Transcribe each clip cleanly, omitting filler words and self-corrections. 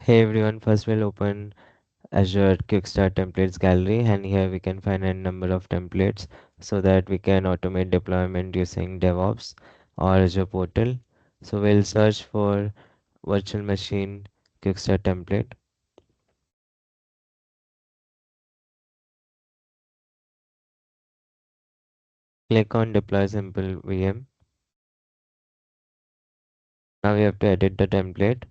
Hey everyone, first we'll open Azure Quick Templates Gallery, and here we can find a number of templates so that we can automate deployment using DevOps or Azure portal. So we'll search for virtual machine Quick template. Click on deploy simple VM. Now we have to edit the template.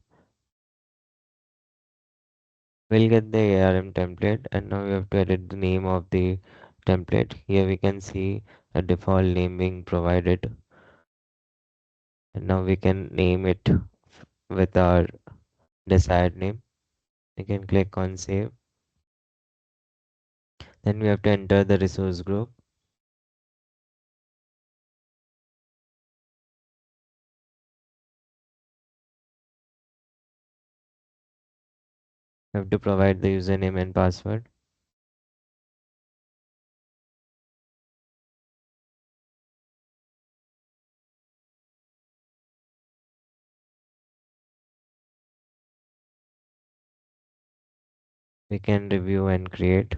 We'll get the ARM template, and now we have to edit the name of the template. Here we can see a default name being provided, and now we can name it with our desired name. You can click on save. Then we have to enter the resource group. We have to provide the username and password. We can review and create.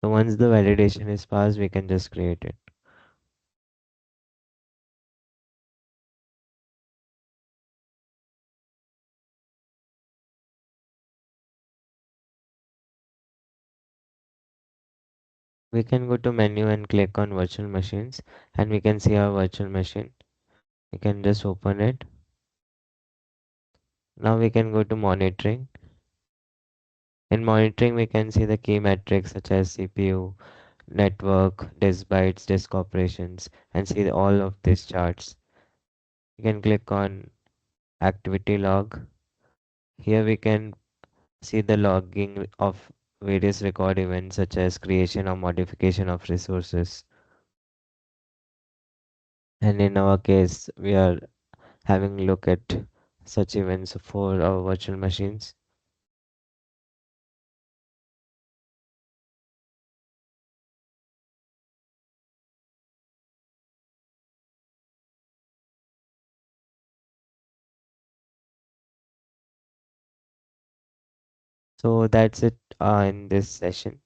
So once the validation is passed, we can just create it. We can go to menu and click on virtual machines, and we can see our virtual machine. We can just open it. Now we can go to monitoring. In monitoring, we can see the key metrics such as CPU, network, disk bytes, disk operations, and see all of these charts. You can click on activity log. Here we can see the logging of various record events such as creation or modification of resources. And in our case, we are having a look at such events for our virtual machines. So that's it in this session.